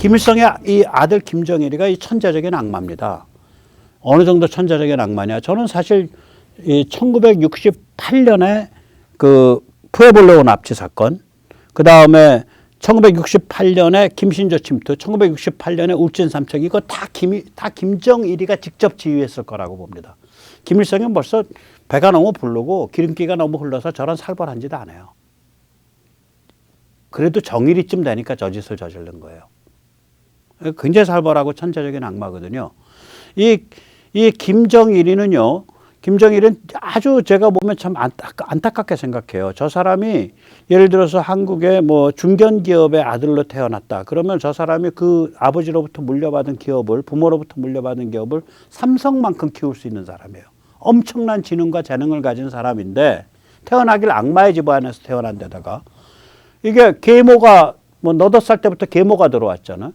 김일성의 이 아들 김정일이가 이 천재적인 악마입니다. 어느 정도 천재적인 악마냐? 저는 사실 이 1968년에 그 푸에블레오 납치 사건, 그 다음에 1968년에 김신조 침투, 1968년에 울진 삼척, 이거 다 김정일이가 직접 지휘했을 거라고 봅니다. 김일성은 벌써 배가 너무 부르고 기름기가 너무 흘러서 저런 살벌한 짓 안 해요. 그래도 정일이쯤 되니까 저 짓을 저지른 거예요. 굉장히 살벌하고 천재적인 악마거든요. 이 김정일이는요, 김정일은 아주 제가 보면 참 안타깝게 생각해요. 저 사람이 예를 들어서 한국의 뭐 중견기업의 아들로 태어났다. 그러면 저 사람이 그 아버지로부터 물려받은 기업을, 부모로부터 물려받은 기업을 삼성만큼 키울 수 있는 사람이에요. 엄청난 지능과 재능을 가진 사람인데 태어나길 악마의 집안에서 태어난 데다가 이게 계모가 뭐 8살 때부터 계모가 들어왔잖아.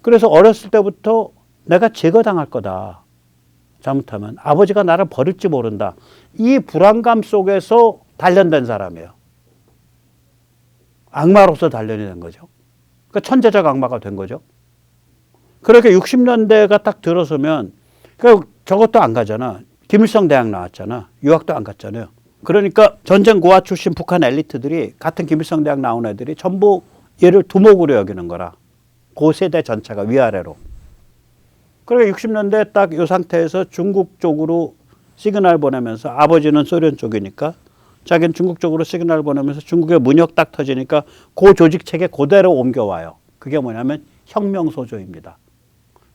그래서 어렸을 때부터 내가 제거당할 거다. 잘못하면 아버지가 나를 버릴지 모른다. 이 불안감 속에서 단련된 사람이에요. 악마로서 단련이 된 거죠. 그러니까 천재적 악마가 된 거죠. 그렇게 60년대가 딱 들어서면 그러니까 저것도 안 가잖아. 김일성 대학 나왔잖아. 유학도 안 갔잖아요. 그러니까 전쟁 고아 출신 북한 엘리트들이 같은 김일성 대학 나온 애들이 전부 얘를 두목으로 여기는 거라. 그 세대 전체가 위아래로. 그러니까 60년대 딱 이 상태에서 중국 쪽으로 시그널 보내면서 아버지는 소련 쪽이니까 자기는 중국 쪽으로 시그널 보내면서 중국의 문역 딱 터지니까 그 조직 체계 그대로 옮겨와요. 그게 뭐냐면 혁명소조입니다.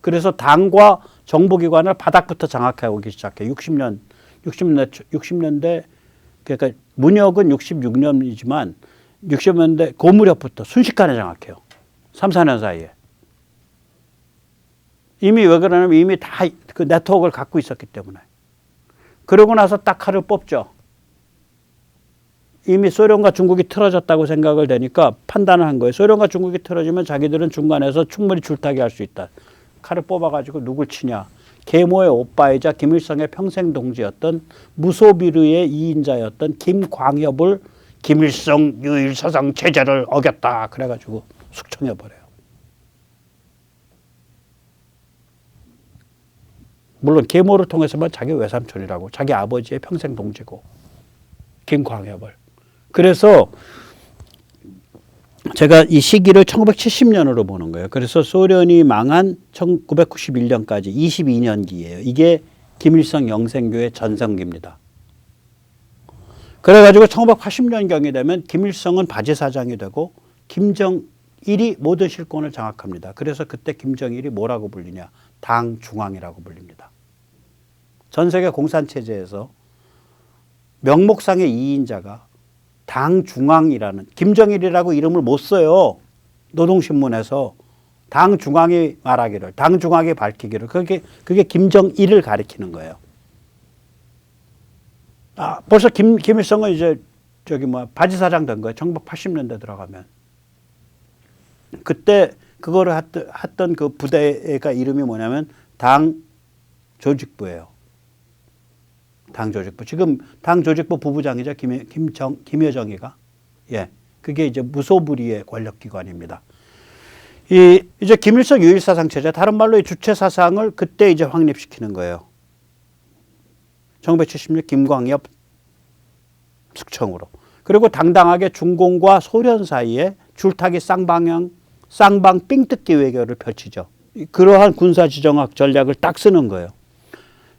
그래서 당과 정보기관을 바닥부터 장악해 오기 시작해. 60년대 그러니까 문역은 66년이지만 60년대 그 무렵부터 순식간에 장악해요. 3, 4년 사이에. 이미 왜 그러냐면 이미 다 그 네트워크를 갖고 있었기 때문에. 그러고 나서 딱 칼을 뽑죠. 이미 소련과 중국이 틀어졌다고 생각을 되니까 판단을 한 거예요. 소련과 중국이 틀어지면 자기들은 중간에서 충분히 줄타기 할 수 있다. 칼을 뽑아가지고 누굴 치냐. 계모의 오빠이자 김일성의 평생 동지였던 무소비르의 2인자였던 김광협을 김일성 유일사상 체제를 어겼다. 그래가지고 숙청해버려요. 물론 계모를 통해서만 자기 외삼촌이라고, 자기 아버지의 평생 동지고, 김광협을. 그래서 제가 이 시기를 1970년으로 보는 거예요. 그래서 소련이 망한 1991년까지 22년기예요. 이게 김일성 영생교의 전성기입니다. 그래가지고 1980년경이 되면 김일성은 바지사장이 되고 김정일이 모든 실권을 장악합니다. 그래서 그때 김정일이 뭐라고 불리냐? 당 중앙이라고 불립니다. 전 세계 공산체제에서 명목상의 2인자가 당 중앙이라는, 김정일이라고 이름을 못 써요. 노동신문에서 당 중앙이 말하기를, 당 중앙이 밝히기를, 그게 김정일을 가리키는 거예요. 벌써 김일성은 이제 바지사장 된 거예요. 1980년대 들어가면. 그때 그거를 했던 그 부대가 이름이 뭐냐면 당 조직부예요. 당 조직부. 지금 당 조직부 부부장이죠. 김여정이가. 예. 그게 이제 무소불위의 권력기관입니다. 이제 김일성 유일사상 체제, 다른 말로 이 주체사상을 그때 이제 확립시키는 거예요. 1970년 김광협 숙청으로. 그리고 당당하게 중공과 소련 사이에 줄타기 쌍방 삥뜯기 외교를 펼치죠. 그러한 군사지정학 전략을 딱 쓰는 거예요.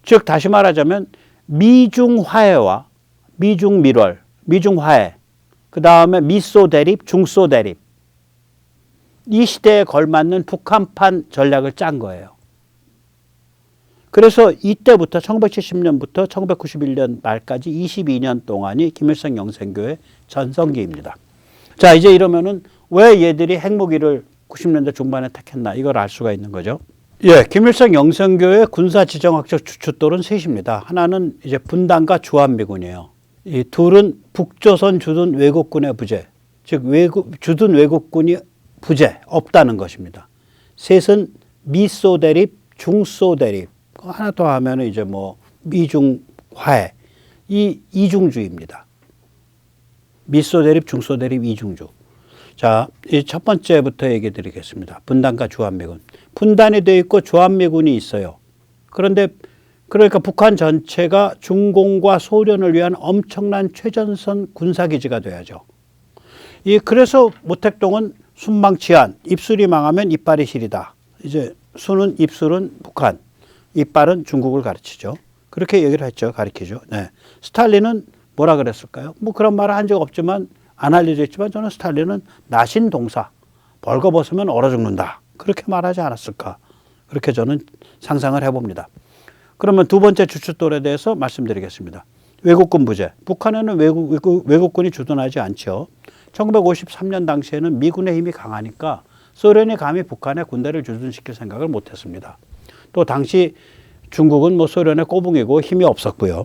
즉 다시 말하자면 미중 화해와 미중 밀월, 미중 화해, 그 다음에 미소 대립, 중소 대립, 이 시대에 걸맞는 북한판 전략을 짠 거예요. 그래서 이때부터 1970년부터 1991년 말까지 22년 동안이 김일성 영생교의 전성기입니다. 자, 이제 이러면은 왜 얘들이 핵무기를 90년대 중반에 택했나, 이걸 알 수가 있는 거죠. 예, 김일성 영생교의 군사지정학적 주춧돌은 셋입니다. 하나는 이제 분단과 주한미군이에요. 이 둘은 북조선 주둔 왜곡군의 부재, 즉 주둔 왜곡군이 부재, 없다는 것입니다. 셋은 미소 대립, 중소 대립, 하나 더 하면은 이제 뭐 미중 화해, 이 이중주의입니다. 미소 대립, 중소 대립, 이중주. 자, 이 첫 번째부터 얘기 드리겠습니다. 분단과 주한미군. 분단이 되어 있고 주한미군이 있어요. 그런데 그러니까 북한 전체가 중공과 소련을 위한 엄청난 최전선 군사기지가 돼야죠. 그래서 모택동은 순방치안, 입술이 망하면 이빨이 시리다. 이제 순은 입술은 북한, 이빨은 중국을 가르치죠. 그렇게 얘기를 했죠. 가르치죠. 네. 스탈린은 뭐라 그랬을까요? 뭐 그런 말을 한 적 없지만 안 알려져 있지만 저는 스탈린은 나신 동사, 벌거벗으면 얼어 죽는다. 그렇게 말하지 않았을까. 그렇게 저는 상상을 해봅니다. 그러면 두 번째 주춧돌에 대해서 말씀드리겠습니다. 외국군 부재. 북한에는 외국군이 주둔하지 않죠. 1953년 당시에는 미군의 힘이 강하니까 소련이 감히 북한에 군대를 주둔시킬 생각을 못했습니다. 또 당시 중국은 뭐 소련의 꼬붕이고 힘이 없었고요.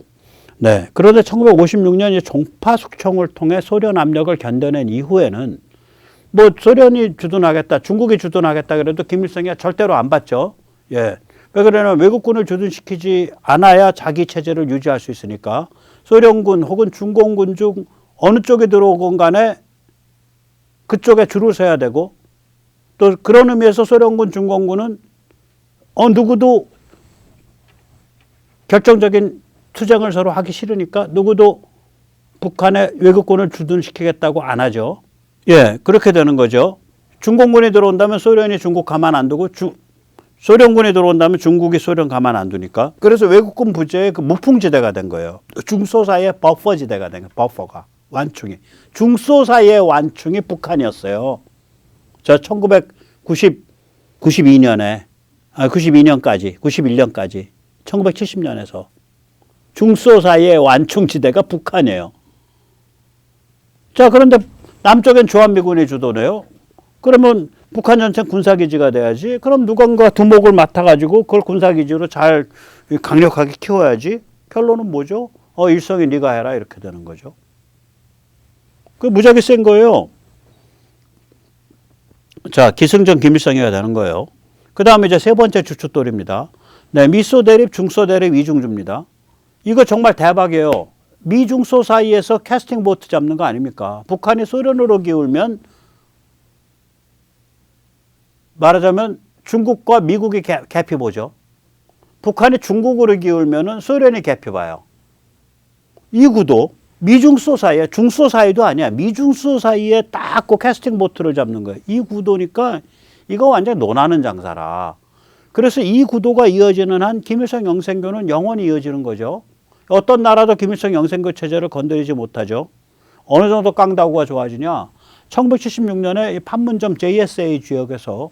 네. 그런데 1956년 종파 숙청을 통해 소련 압력을 견뎌낸 이후에는 뭐 소련이 주둔하겠다, 중국이 주둔하겠다 그래도 김일성이 절대로 안 받죠. 예. 왜 그러냐면 외국군을 주둔시키지 않아야 자기 체제를 유지할 수 있으니까 소련군 혹은 중공군 중 어느 쪽에 들어오건 간에 그쪽에 줄을 서야 되고 또 그런 의미에서 소련군, 중공군은 누구도 결정적인 투쟁을 서로 하기 싫으니까 누구도 북한의 외국군을 주둔시키겠다고 안 하죠. 예, 그렇게 되는 거죠. 중공군이 들어온다면 소련이 중국 가만 안 두고 소련군이 들어온다면 중국이 소련 가만 안 두니까. 그래서 외국군 부재의 그 무풍지대가 된 거예요. 중소 사이의 버퍼지대가 된 거예요. 버퍼가. 완충이. 중소 사이의 완충이 북한이었어요. 저 1992년에, 92년까지, 91년까지, 1970년에서 중소 사이의 완충지대가 북한이에요. 자, 그런데 남쪽엔 주한미군이 주도네요. 그러면 북한 전체 군사기지가 돼야지. 그럼 누군가 두목을 맡아가지고 그걸 군사기지로 잘 강력하게 키워야지. 결론은 뭐죠? 일성이 네가 해라 이렇게 되는 거죠. 그 무지하게 센 거예요. 자, 기승전 김일성이가 되는 거예요. 그 다음에 이제 세 번째 주춧돌입니다. 네, 미소 대립, 중소 대립, 이중주입니다. 이거 정말 대박이에요. 미중소 사이에서 캐스팅 보트 잡는 거 아닙니까? 북한이 소련으로 기울면 말하자면 중국과 미국이 개피 보죠. 북한이 중국으로 기울면 소련이 개피 봐요. 이 구도 미중소 사이에, 중소 사이도 아니야. 미중소 사이에 딱 그 캐스팅 보트를 잡는 거예요. 이 구도니까 이거 완전 논하는 장사라. 그래서 이 구도가 이어지는 한 김일성 영생교는 영원히 이어지는 거죠. 어떤 나라도 김일성 영생교 체제를 건드리지 못하죠. 어느 정도 깡다구가 좋아지냐. 1976년에 판문점 JSA 지역에서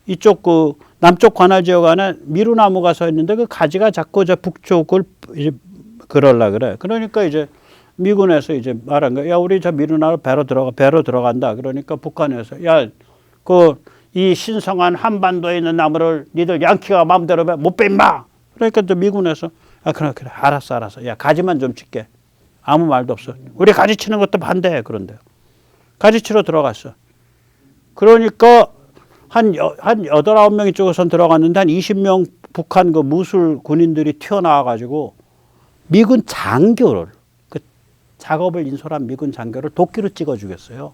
이쪽 그 남쪽 관할 지역 안에 미루나무가 서 있는데 그 가지가 자꾸 저 북쪽을 이제 그럴라 그래. 그러니까 이제 미군에서 이제 말한 거야. 야, 우리 저 미루나무 배로 들어간다. 그러니까 북한에서 야, 이 신성한 한반도에 있는 나무를 니들 양키가 마음대로 못 빼 임마. 그러니까 또 미군에서 그래 알았어. 야, 가지만 좀 칠게. 아무 말도 없어. 우리 가지 치는 것도 반대해. 그런데 가지 치러 들어갔어. 그러니까 한 8, 9명 이쪽에선 들어갔는데 한 20명 북한 그 무술 군인들이 튀어나와가지고 미군 장교를, 그 작업을 인솔한 미군 장교를 도끼로 찍어 죽였어요.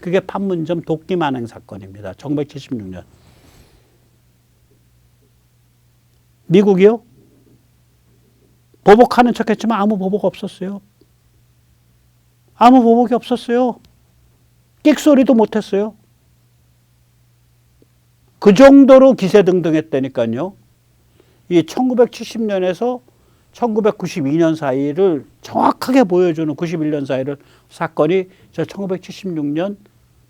그게 판문점 도끼 만행 사건입니다. 1976년. 미국이요? 보복하는 척 했지만 아무 보복 없었어요. 아무 보복이 없었어요. 끽소리도 못했어요. 그 정도로 기세등등했다니까요. 이 1970년에서 1992년 사이를 정확하게 보여주는 91년 사이를 사건이 저 1976년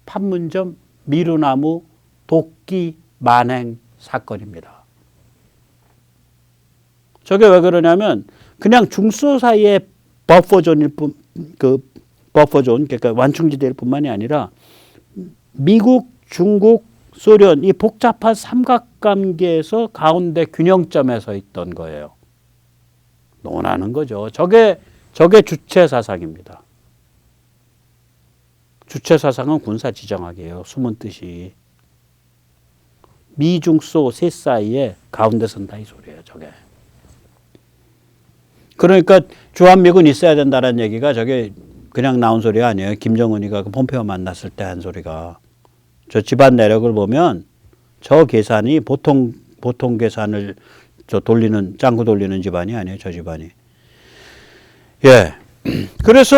판문점 미루나무 도끼 만행 사건입니다. 저게 왜 그러냐면 그냥 중소 사이의 버퍼존일 뿐, 버퍼존, 그러니까 완충지대일 뿐만이 아니라 미국, 중국, 소련 이 복잡한 삼각관계에서 가운데 균형점에 서 있던 거예요. 논하는 거죠. 저게 주체 사상입니다. 주체 사상은 군사 지정학이에요. 숨은 뜻이. 미중소 셋 사이에 가운데 선다 이 소리예요. 저게. 그러니까 주한미군 있어야 된다는 얘기가 저게 그냥 나온 소리가 아니에요. 김정은이가 그 폼페오 만났을 때 한 소리가. 저 집안 내력을 보면 저 계산이 보통 계산을 짱구 돌리는 집안이 아니에요. 저 집안이. 예. 그래서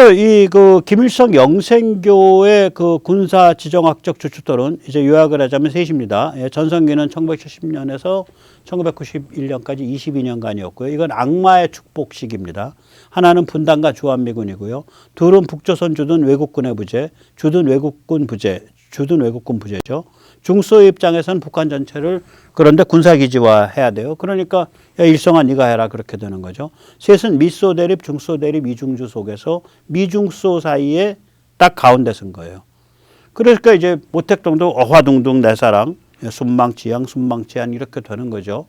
그 김일성 영생교의 그 군사 지정학적 주춧돌은 이제 요약을 하자면 셋입니다. 예, 전성기는 1970년에서 1991년까지 22년간이었고요. 이건 악마의 축복식입니다. 하나는 분단과 주한미군이고요. 둘은 북조선 주둔 외국군의 부재, 주둔 외국군 부재죠. 중소의 입장에서는 북한 전체를 그런데 군사기지화해야 돼요. 그러니까 야, 일성아 네가 해라 그렇게 되는 거죠. 셋은 미소 대립, 중소 대립, 이중주 속에서 미중소 사이에 딱 가운데 쓴 거예요. 그러니까 이제 모택동도 어화둥둥 내 사랑, 순망치양, 순망치안 이렇게 되는 거죠.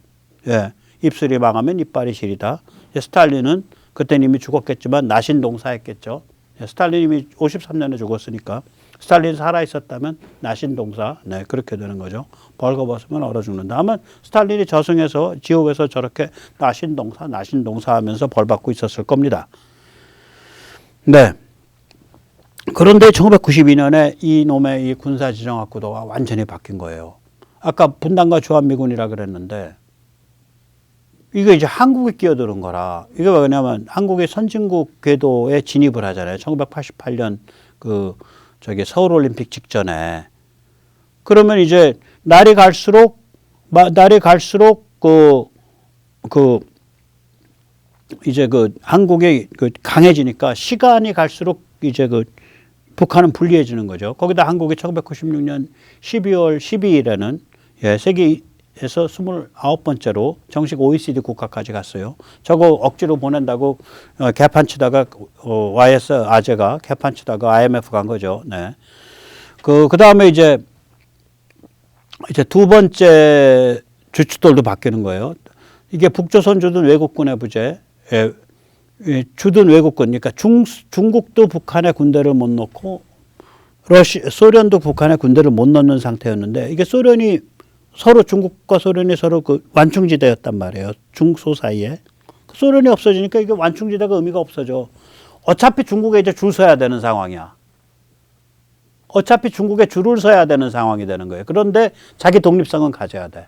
예, 입술이 망하면 이빨이 시리다. 스탈린은 그때는 이미 죽었겠지만 나신동사했겠죠. 스탈린이 이미 53년에 죽었으니까. 스탈린이 살아있었다면 나신동사, 네, 그렇게 되는 거죠. 벌거벗으면 얼어 죽는다. 아마 스탈린이 저승에서, 지옥에서 저렇게 나신동사 하면서 벌 받고 있었을 겁니다. 네. 그런데 1992년에 이놈의 이 군사지정학 구도가 완전히 바뀐 거예요. 아까 분단과 주한미군이라 그랬는데, 이게 이제 한국이 끼어드는 거라. 이게 뭐냐면 한국의 선진국 궤도에 진입을 하잖아요. 1988년 서울올림픽 직전에. 그러면 이제 날이 갈수록 이제 한국이 강해지니까 시간이 갈수록 이제 북한은 불리해지는 거죠. 거기다 한국이 1996년 12월 12일에는 세계에서 29번째로 정식 OECD 국가까지 갔어요. 저거 억지로 보낸다고 개판치다가 YS 아재가 개판치다가 IMF 간 거죠. 네. 그 다음에 이제 두 번째 주춧돌도 바뀌는 거예요. 이게 북조선 주둔 외국군의 부재, 주둔 외국군, 그러니까 중국도 북한의 군대를 못 넣고 소련도 북한의 군대를 못 넣는 상태였는데 이게 중국과 소련이 서로 완충지대였단 말이에요. 중소 사이에. 소련이 없어지니까 이게 완충지대가 의미가 없어져. 어차피 중국에 이제 줄 서야 되는 상황이야. 어차피 중국에 줄을 서야 되는 상황이 되는 거예요. 그런데 자기 독립성은 가져야 돼.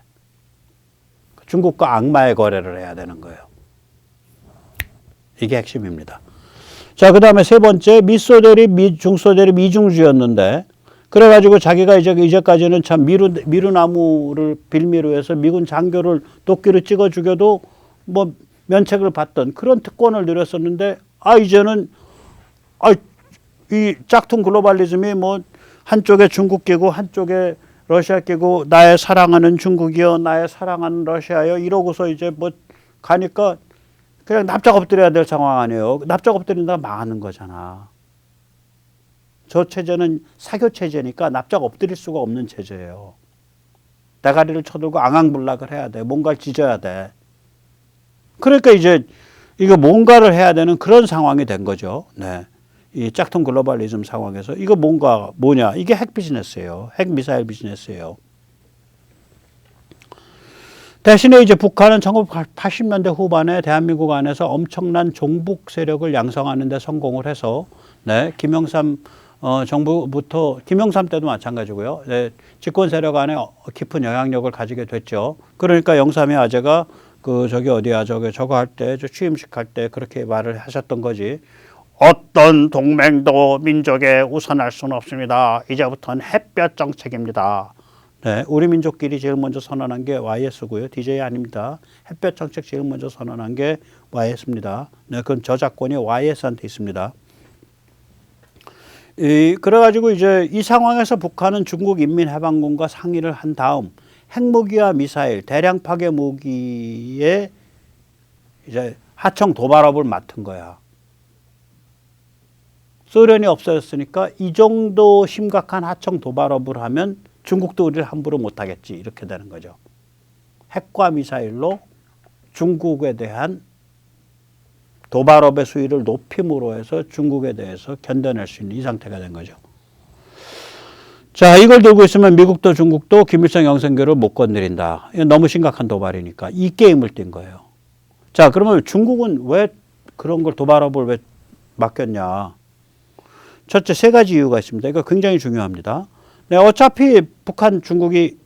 중국과 악마의 거래를 해야 되는 거예요. 이게 핵심입니다. 자, 그 다음에 세 번째, 미소 대립, 중소 대립, 이중주였는데, 그래가지고 자기가 이제까지는 참 미루나무를 빌미로 해서 미군 장교를 도끼로 찍어 죽여도 뭐 면책을 받던 그런 특권을 누렸었는데, 이제는, 이 짝퉁 글로벌리즘이 뭐 한쪽에 중국 끼고 한쪽에 러시아 끼고 나의 사랑하는 중국이요, 나의 사랑하는 러시아요 이러고서 이제 뭐 가니까 그냥 납작 엎드려야 될 상황 아니에요. 납작 엎드린다 망하는 거잖아. 저 체제는 사교 체제니까 납작 엎드릴 수가 없는 체제예요. 대가리를 쳐들고 앙앙불락을 해야 돼. 뭔가를 찢어야 돼. 그러니까 이제 이거 뭔가를 해야 되는 그런 상황이 된 거죠. 네. 이 짝퉁 글로벌리즘 상황에서 이거 뭐냐? 이게 핵 비즈니스예요. 핵 미사일 비즈니스예요. 대신에 이제 북한은 1980년대 후반에 대한민국 안에서 엄청난 종북 세력을 양성하는 데 성공을 해서 네, 김영삼 정부부터 김영삼 때도 마찬가지고요. 네, 집권 세력 안에 깊은 영향력을 가지게 됐죠. 그러니까 영삼의 아재가 저거 할 때, 취임식 할 때 그렇게 말을 하셨던 거지. 어떤 동맹도 민족에 우선할 수는 없습니다. 이제부터는 햇볕 정책입니다. 네, 우리 민족끼리 제일 먼저 선언한 게 YS고요. DJ 아닙니다. 햇볕 정책 제일 먼저 선언한 게 YS입니다. 네, 그건 저작권이 YS한테 있습니다. 그래가지고 이제 이 상황에서 북한은 중국 인민해방군과 상의를 한 다음 핵무기와 미사일, 대량 파괴 무기에 이제 하청 도발업을 맡은 거야. 소련이 없어졌으니까 이 정도 심각한 하청 도발업을 하면 중국도 우리를 함부로 못하겠지 이렇게 되는 거죠. 핵과 미사일로 중국에 대한 도발업의 수위를 높임으로 해서 중국에 대해서 견뎌낼 수 있는 이 상태가 된 거죠. 자, 이걸 들고 있으면 미국도 중국도 김일성 영생교를 못 건드린다. 이건 너무 심각한 도발이니까 이 게임을 뛴 거예요. 자, 그러면 중국은 왜 그런 걸 도발업을 왜 맡겼냐. 첫째, 세 가지 이유가 있습니다. 이거 굉장히 중요합니다. 네, 어차피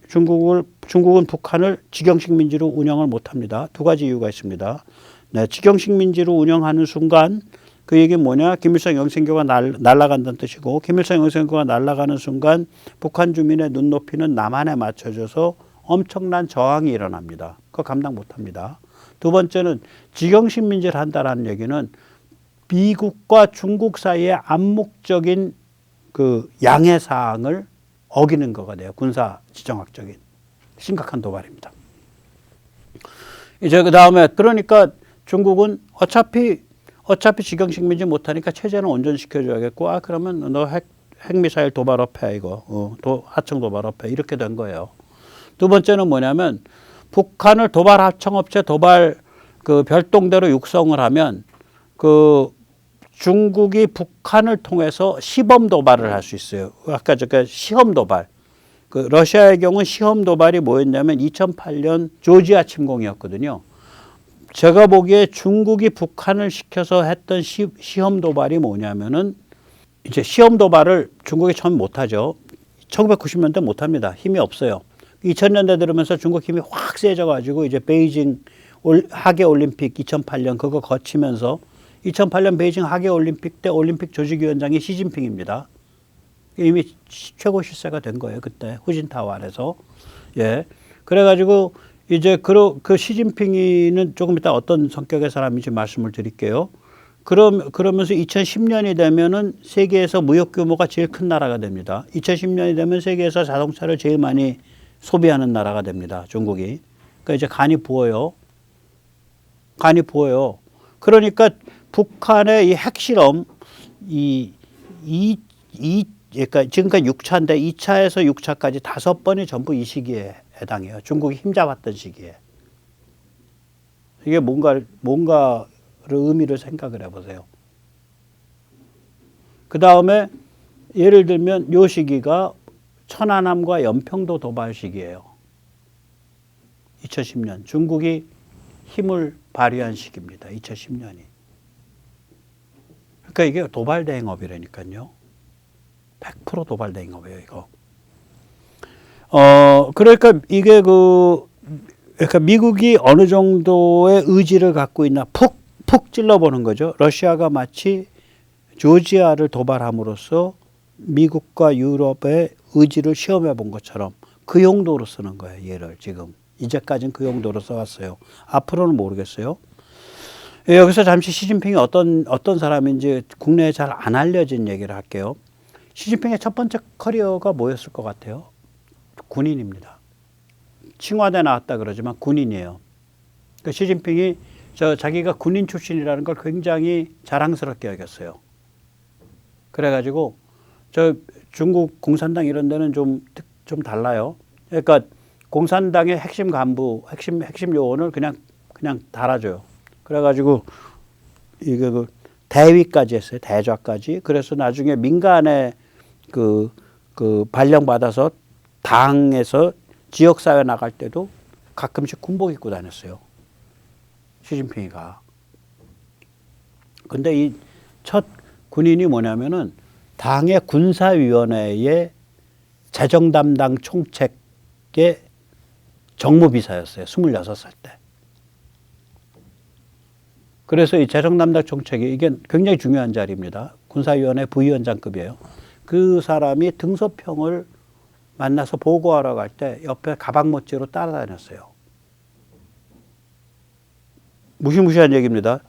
중국은 북한을 직영식 민지로 운영을 못합니다. 두 가지 이유가 있습니다. 네, 직영식 민지로 운영하는 순간 그 얘기는 뭐냐? 김일성 영생교가 날아간다는 뜻이고, 김일성 영생교가 날아가는 순간 북한 주민의 눈높이는 남한에 맞춰져서 엄청난 저항이 일어납니다. 그거 감당 못합니다. 두 번째는 직영식 민지를 한다는 얘기는 미국과 중국 사이의 암묵적인 그 양해 사항을 어기는 거가 돼요. 군사 지정학적인 심각한 도발입니다. 이제 그 다음에 그러니까 중국은 어차피 직영식 민지 못하니까 체제는 온전시켜줘야겠고, 그러면 너 핵미사일 도발업해 이거, 하청 도발업해 이렇게 된 거예요. 두 번째는 뭐냐면 북한을 도발 하청업체 도발 그 별동대로 육성을 하면 그 중국이 북한을 통해서 시범 도발을 할 수 있어요. 아까 시험 도발. 그 러시아의 경우 시험 도발이 뭐였냐면 2008년 조지아 침공이었거든요. 제가 보기에 중국이 북한을 시켜서 했던 시험 도발이 뭐냐면은 이제 시험 도발을 중국이 처음 못하죠. 1990년대 못합니다. 힘이 없어요. 2000년대 들으면서 중국 힘이 확 세져가지고 이제 베이징 하계올림픽 2008년 그거 거치면서 2008년 베이징 하계올림픽 때 올림픽 조직위원장이 시진핑입니다. 이미 최고 실세가 된 거예요. 그때 후진타오 안에서. 예. 그래가지고 이제 그 시진핑이는 조금 이따 어떤 성격의 사람인지 말씀을 드릴게요. 그러면서 2010년이 되면은 세계에서 무역 규모가 제일 큰 나라가 됩니다. 2010년이 되면 세계에서 자동차를 제일 많이 소비하는 나라가 됩니다. 중국이. 그러니까 이제 간이 부어요. 그러니까 북한의 이 핵실험, 그러니까 지금까지 6차인데 2차에서 6차까지 5번이 전부 이 시기에 해당해요. 중국이 힘잡았던 시기에. 이게 뭔가를 의미를 생각을 해보세요. 그 다음에 예를 들면 요 시기가 천안함과 연평도 도발 시기예요. 2010년. 중국이 힘을 발휘한 시기입니다. 2010년이. 그러니까 이게 도발 대행업이라니까요. 100% 도발 대행업이에요, 이거. 그러니까 이게 그러니까 미국이 어느 정도의 의지를 갖고 있나 푹 찔러보는 거죠. 러시아가 마치 조지아를 도발함으로써 미국과 유럽의 의지를 시험해 본 것처럼 그 용도로 쓰는 거예요, 얘를 지금. 이제까지는 그 용도로 써왔어요. 앞으로는 모르겠어요. 여기서 잠시 시진핑이 어떤 사람인지 국내에 잘 안 알려진 얘기를 할게요. 시진핑의 첫 번째 커리어가 뭐였을 것 같아요? 군인입니다. 칭화대 나왔다 그러지만 군인이에요. 그러니까 시진핑이 자기가 군인 출신이라는 걸 굉장히 자랑스럽게 여겼어요. 그래가지고 중국 공산당 이런 데는 좀 달라요. 그러니까 공산당의 핵심 간부, 핵심 요원을 그냥 달아줘요. 그래가지고 이게 대위까지 했어요. 대좌까지. 그래서 나중에 민간에 발령받아서 당에서 지역사회 나갈 때도 가끔씩 군복 입고 다녔어요. 시진핑이가. 근데 이 첫 군인이 뭐냐면은 당의 군사위원회의 재정 담당 총책의 정무비서였어요. 26살 때. 그래서 이 재정 담당 총책이 이게 굉장히 중요한 자리입니다. 군사위원회 부위원장급이에요. 그 사람이 등소평을 만나서 보고하러 갈 때 옆에 가방모찌로 따라다녔어요. 무시무시한 얘기입니다.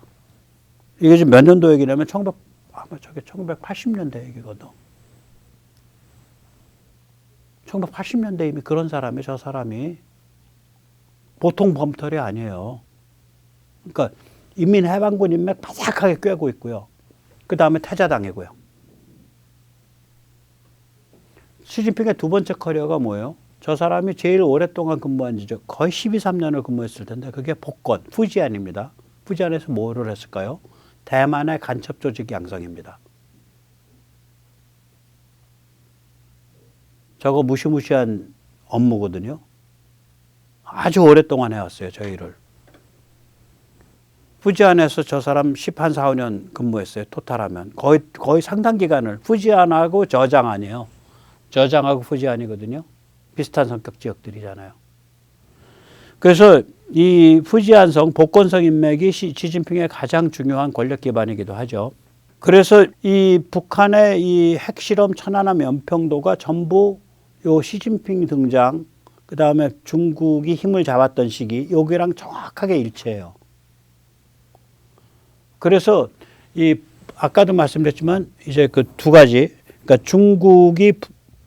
이게 지금 몇 년도 얘기냐면 1980년대 얘기거든. 1980년대 이미 그런 사람이 저 사람이 보통 범털이 아니에요. 그러니까 인민해방군 인맥 바삭하게 꿰고 있고요. 그 다음에 태자당이고요. 시진핑의 두 번째 커리어가 뭐예요? 저 사람이 제일 오랫동안 근무한 지죠. 거의 12~13년을 근무했을 텐데 그게 복권, 푸지안입니다. 푸지안에서 뭐를 했을까요? 대만의 간첩 조직 양성입니다. 저거 무시무시한 업무거든요. 아주 오랫동안 해왔어요, 저 일을. 푸지안에서 저 사람 10한 4, 5년 근무했어요. 토탈하면. 거의 상당 기간을. 푸지안하고 저장안이에요. 저장하고 푸지안이거든요. 비슷한 성격 지역들이잖아요. 그래서 이 푸지안성, 복건성 인맥이 시진핑의 가장 중요한 권력 기반이기도 하죠. 그래서 이 북한의 이 핵실험 천안함 연평도가 전부 요 시진핑 등장, 그 다음에 중국이 힘을 잡았던 시기, 여기랑 정확하게 일치해요. 그래서 이 아까도 말씀드렸지만 이제 그 두 가지, 그러니까 중국이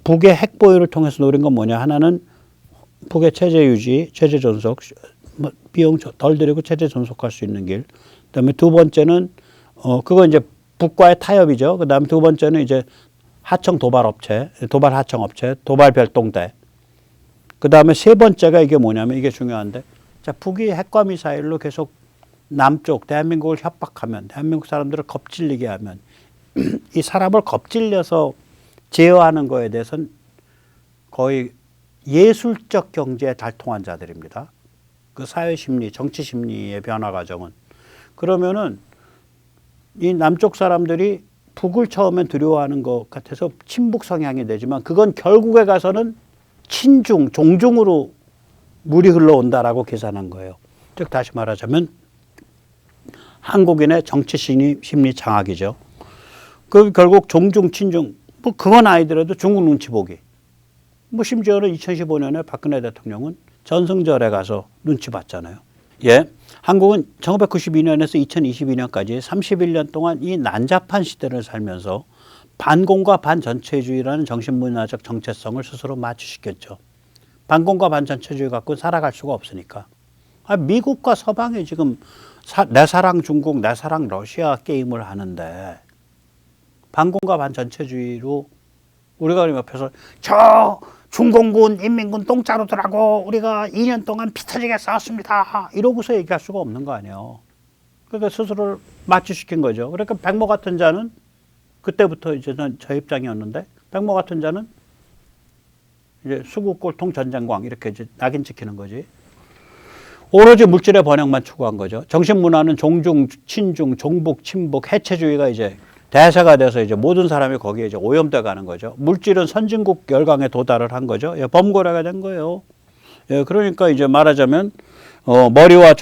북의 핵 보유를 통해서 노린 건 뭐냐? 하나는 북의 체제 유지, 체제 존속, 비용 덜 들이고 체제 존속할 수 있는 길. 그다음에 두 번째는 그거 이제 북과의 타협이죠. 그다음에 두 번째는 이제 하청 도발 업체, 도발 하청 업체, 도발 별동대. 그다음에 세 번째가 이게 뭐냐면 이게 중요한데, 자, 북이 핵과 미사일로 계속 남쪽 대한민국을 협박하면, 대한민국 사람들을 겁질리게 하면, 이 사람을 겁질려서 제어하는 거에 대해서는 거의 예술적 경제에 달통한 자들입니다. 그 사회 심리, 정치 심리의 변화 과정은. 그러면은 이 남쪽 사람들이 북을 처음엔 두려워하는 것 같아서 친북 성향이 되지만 그건 결국에 가서는 친중, 종중으로 물이 흘러온다라고 계산한 거예요. 즉 다시 말하자면 한국인의 정치 심리 장악이죠. 그 결국 종중, 친중, 뭐 그건 아니더라도 중국 눈치 보기. 뭐 심지어는 2015년에 박근혜 대통령은 전승절에 가서 눈치 봤잖아요. 예. 한국은 1992년에서 2022년까지 31년 동안 이 난잡한 시대를 살면서 반공과 반전체주의라는 정신문화적 정체성을 스스로 맞추시켰죠. 반공과 반전체주의 갖고 살아갈 수가 없으니까. 미국과 서방이 지금 내 사랑 중국, 내 사랑 러시아 게임을 하는데 반공과 반전체주의로 우리가 옆에서 저 중공군, 인민군 똥자루들하고 우리가 2년 동안 피 터지게 싸웠습니다. 이러고서 얘기할 수가 없는 거 아니에요. 그러니까 스스로를 맞추시킨 거죠. 그러니까 백모 같은 자는 그때부터 이제 저 입장이었는데 백모 같은 자는 이제 수국골통 전쟁광 이렇게 이제 낙인 찍히는 거지. 오로지 물질의 번영만 추구한 거죠. 정신문화는 종중, 친중, 종북, 친북, 해체주의가 이제 대세가 돼서 이제 모든 사람이 거기에 이제 오염돼 가는 거죠. 물질은 선진국 열강에 도달을 한 거죠. 예, 범고래가 된 거예요. 예, 그러니까 이제 말하자면 머리와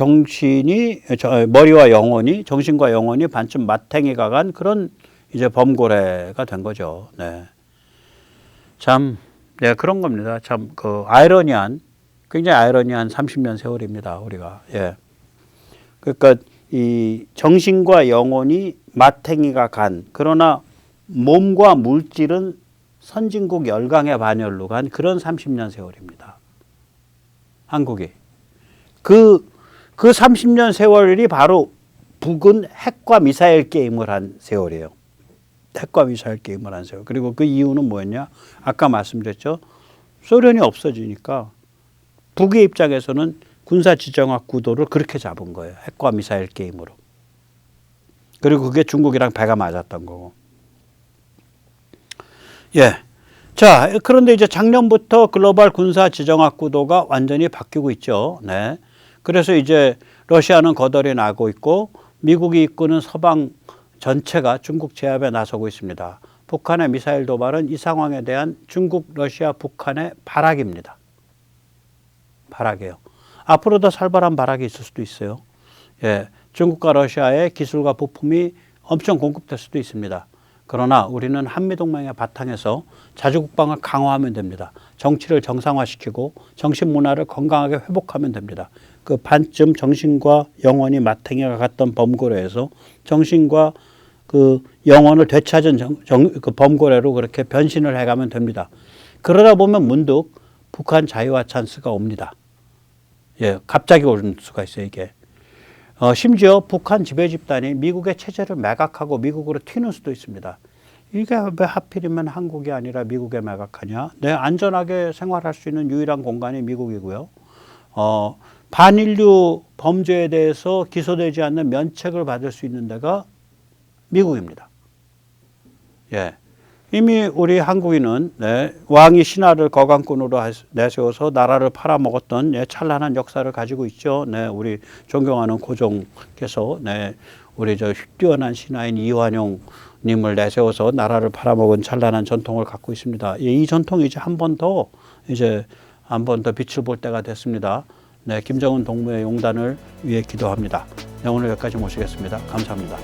영혼이 정신과 영혼이 반쯤 마탱이가 간 그런 이제 범고래가 된 거죠. 네. 참, 네, 그런 겁니다. 참 그 굉장히 아이러니한 30년 세월입니다. 우리가. 예. 그러니까 이 정신과 영혼이 마탱이가 간, 그러나 몸과 물질은 선진국 열강의 반열로 간 그런 30년 세월입니다. 한국이. 그 30년 세월이 바로 북은 핵과 미사일 게임을 한 세월이에요. 핵과 미사일 게임을 한 세월. 그리고 그 이유는 뭐였냐? 아까 말씀드렸죠. 소련이 없어지니까 북의 입장에서는 군사지정학 구도를 그렇게 잡은 거예요. 핵과 미사일 게임으로. 그리고 그게 중국이랑 배가 맞았던 거고. 예. 자, 그런데 이제 작년부터 글로벌 군사지정학 구도가 완전히 바뀌고 있죠. 네. 그래서 이제 러시아는 거덜이 나고 있고 미국이 이끄는 서방 전체가 중국 제압에 나서고 있습니다. 북한의 미사일 도발은 이 상황에 대한 중국, 러시아, 북한의 발악입니다. 발악이에요. 앞으로 더 살벌한 발악이 있을 수도 있어요. 예, 중국과 러시아의 기술과 부품이 엄청 공급될 수도 있습니다. 그러나 우리는 한미동맹의 바탕에서 자주국방을 강화하면 됩니다. 정치를 정상화시키고 정신문화를 건강하게 회복하면 됩니다. 그 반쯤 정신과 영혼이 마탱이가 갔던 범고래에서 정신과 그 영혼을 되찾은 그 범고래로 그렇게 변신을 해가면 됩니다. 그러다 보면 문득 북한 자유화 찬스가 옵니다. 예, 갑자기 오는 수가 있어요, 이게. 심지어 북한 지배 집단이 미국의 체제를 매각하고 미국으로 튀는 수도 있습니다. 이게 왜 하필이면 한국이 아니라 미국에 매각하냐? 네, 안전하게 생활할 수 있는 유일한 공간이 미국이고요. 반인류 범죄에 대해서 기소되지 않는 면책을 받을 수 있는 데가 미국입니다. 예. 이미 우리 한국인은 왕이 신하를 거강꾼으로 내세워서 나라를 팔아먹었던 찬란한 역사를 가지고 있죠. 우리 존경하는 고종께서 우리 저 뛰어난 신하인 이완용 님을 내세워서 나라를 팔아먹은 찬란한 전통을 갖고 있습니다. 이 전통이 이제 한 번 더 빛을 볼 때가 됐습니다. 김정은 동무의 용단을 위해 기도합니다. 오늘 여기까지 모시겠습니다. 감사합니다.